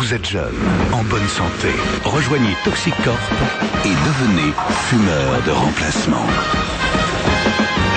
Vous êtes jeune, en bonne santé. Rejoignez Toxic Corp et devenez fumeur de remplacement.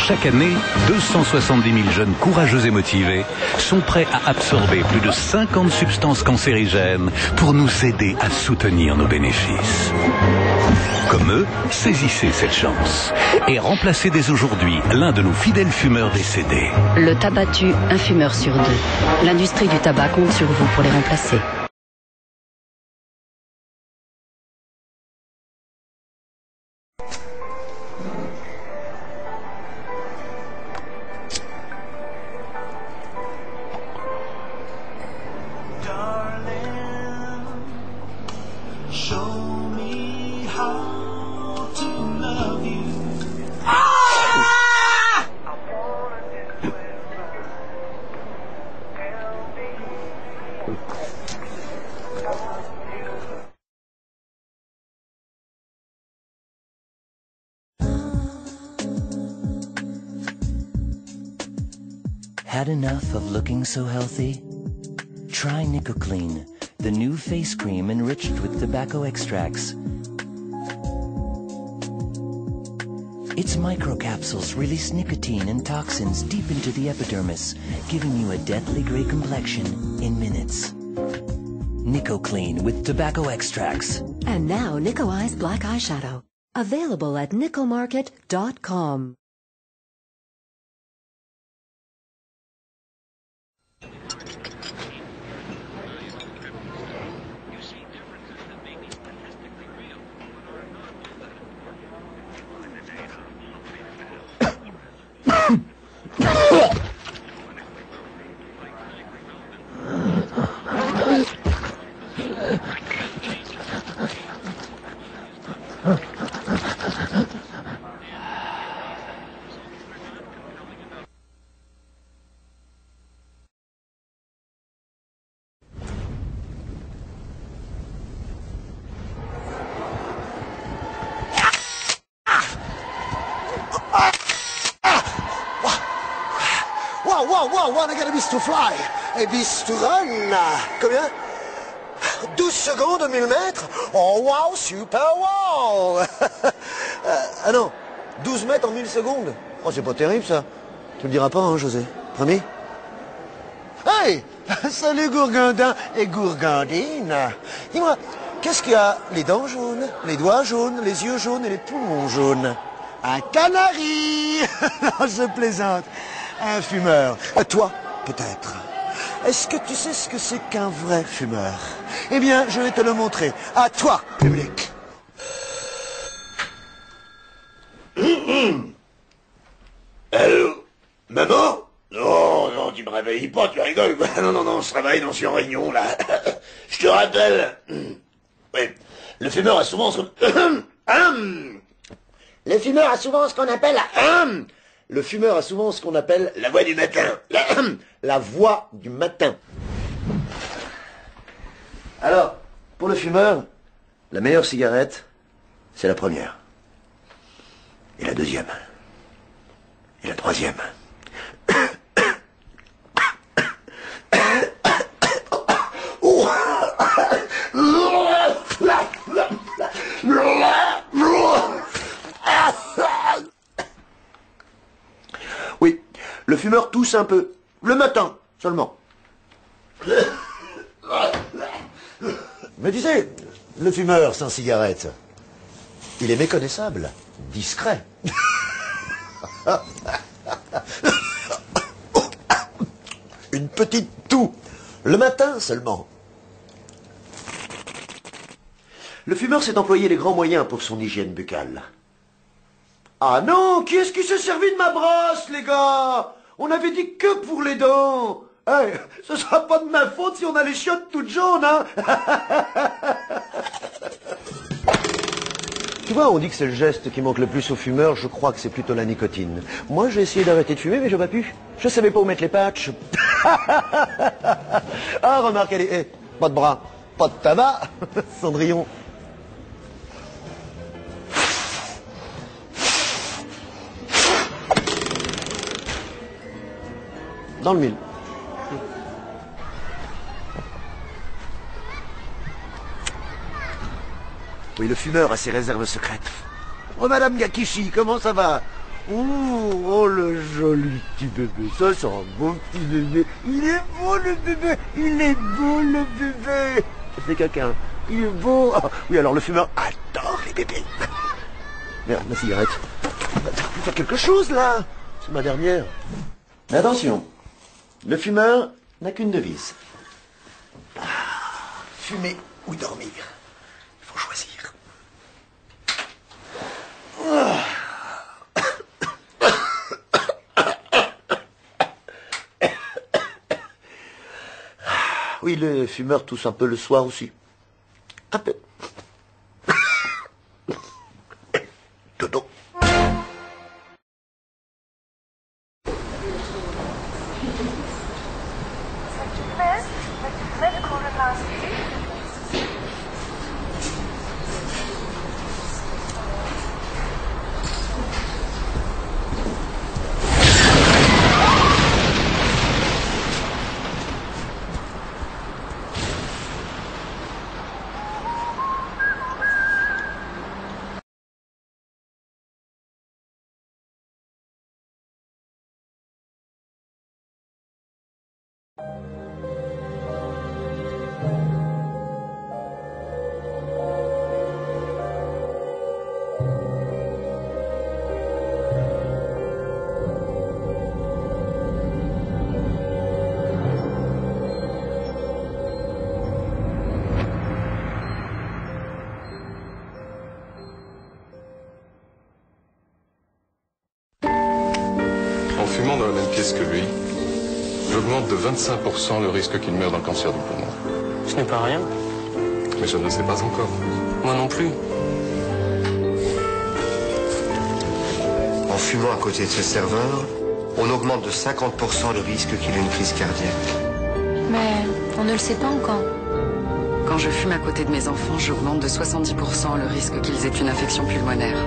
Chaque année, 270 000 jeunes courageux et motivés sont prêts à absorber plus de 50 substances cancérigènes pour nous aider à soutenir nos bénéfices. Comme eux, saisissez cette chance et remplacez dès aujourd'hui l'un de nos fidèles fumeurs décédés. Le tabac tue un fumeur sur deux. L'industrie du tabac compte sur vous pour les remplacer. Had enough of looking so healthy? Try NicoClean, the new face cream enriched with tobacco extracts. Its microcapsules release nicotine and toxins deep into the epidermis, giving you a deathly gray complexion in minutes. NicoClean with tobacco extracts. And now Nico Eyes Black Eyeshadow. Available at nicomarket.com. Wow, wanna get a beast to fly, a beast to run. Combien? 12 secondes, 1000 mètres. Oh wow, super wow. Ah non, 12 mètres en 1000 secondes. Oh, c'est pas terrible ça. Tu le diras pas, hein, José? Promis? Hey, salut Gourgandin et Gourgandine. Dis-moi, qu'est-ce qu'il y a? Les dents jaunes, les doigts jaunes, les yeux jaunes et les poumons jaunes. Un canari. Non, je plaisante. Un fumeur. Toi, peut-être. Est-ce que tu sais ce que c'est qu'un vrai fumeur? Eh bien, je vais te le montrer. À toi, public. Allô? Maman? Non, tu me réveilles pas, tu rigoles. Non, je travaille, non, je suis en réunion, là. Je te rappelle. Oui, le fumeur a souvent ce qu'on... Le fumeur a souvent ce qu'on appelle... Le fumeur a souvent ce qu'on appelle la voix du matin. La voix du matin. Alors, pour le fumeur, la meilleure cigarette, c'est la première. Et la deuxième. Et la troisième. Oui, le fumeur tousse un peu. Le matin, seulement. Mais tu sais, le fumeur sans cigarette, il est méconnaissable, discret. Une petite toux, le matin seulement. Le fumeur s'est employé les grands moyens pour son hygiène buccale. Ah non, qui est-ce qui s'est servi de ma brosse, les gars? On avait dit que pour les dents. Hey, ce sera pas de ma faute si on a les chiottes toutes jaunes, hein. Tu vois, on dit que c'est le geste qui manque le plus aux fumeurs. Je crois que c'est plutôt la nicotine. Moi, j'ai essayé d'arrêter de fumer, mais je n'ai pas pu. Je savais pas où mettre les patchs. Ah, remarque, elle est... pas de bras, pas de tabac, Cendrillon. Dans le mille. Oui, le fumeur a ses réserves secrètes. Oh, Madame Gakishi, comment ça va? Oh, le joli petit bébé. Ça, c'est un bon petit bébé. Il est beau, le bébé. Il est beau, le bébé. C'est quelqu'un. Il est beau. Ah, oui, alors le fumeur adore les bébés. Merde, ma cigarette. Faut faire quelque chose, là. C'est ma dernière. Mais attention. Le fumeur n'a qu'une devise. Fumer ou dormir. Il faut choisir. Oui, les fumeurs toussent un peu le soir aussi. Un peu. Dodo. En fumant dans la même pièce que lui, j'augmente de 25% le risque qu'il meure d'un cancer du poumon. Ce n'est pas rien. Mais je ne le sais pas encore. Moi non plus. En fumant à côté de ce serveur, on augmente de 50% le risque qu'il ait une crise cardiaque. Mais on ne le sait pas encore. Quand je fume à côté de mes enfants, j'augmente de 70% le risque qu'ils aient une infection pulmonaire.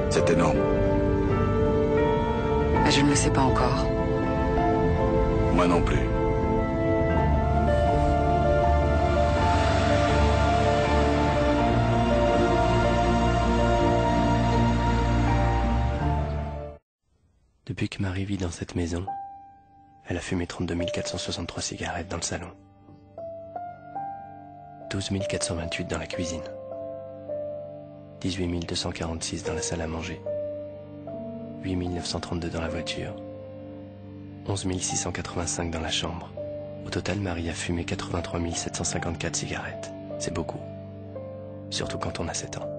C'est énorme. Mais je ne le sais pas encore. Moi non plus. Depuis que Marie vit dans cette maison, elle a fumé 32 463 cigarettes dans le salon. 12 428 dans la cuisine. 18 246 dans la salle à manger. 8 932 dans la voiture. 11 685 dans la chambre. Au total, Marie a fumé 83 754 cigarettes. C'est beaucoup. Surtout quand on a 7 ans.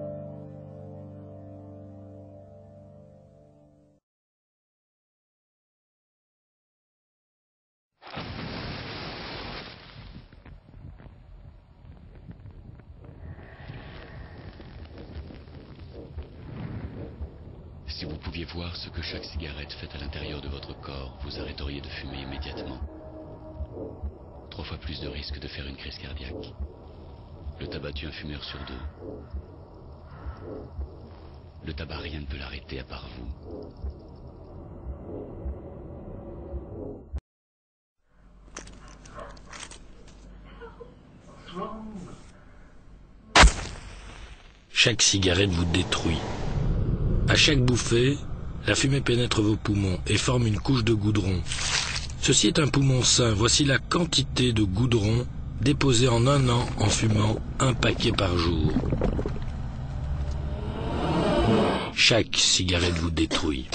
Si vous pouviez voir ce que chaque cigarette fait à l'intérieur de votre corps, vous arrêteriez de fumer immédiatement. 3 fois plus de risque de faire une crise cardiaque. Le tabac tue un fumeur sur 2. Le tabac, rien ne peut l'arrêter à part vous. Chaque cigarette vous détruit. À chaque bouffée, la fumée pénètre vos poumons et forme une couche de goudron. Ceci est un poumon sain. Voici la quantité de goudron déposée en 1 an en fumant 1 paquet par jour. Chaque cigarette vous détruit.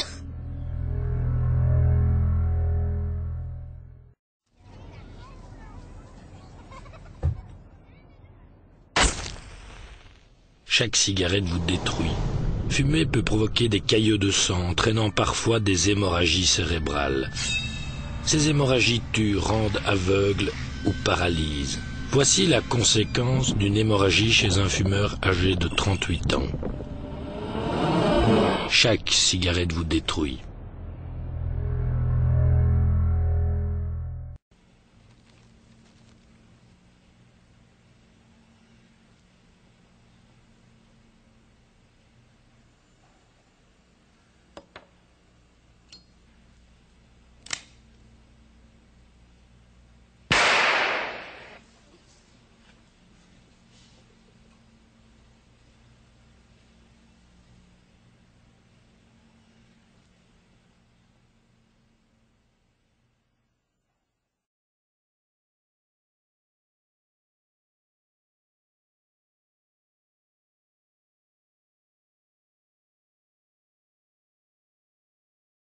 Chaque cigarette vous détruit. Fumer peut provoquer des caillots de sang, entraînant parfois des hémorragies cérébrales. Ces hémorragies tuent, rendent aveugle ou paralysent. Voici la conséquence d'une hémorragie chez un fumeur âgé de 38 ans. Chaque cigarette vous détruit.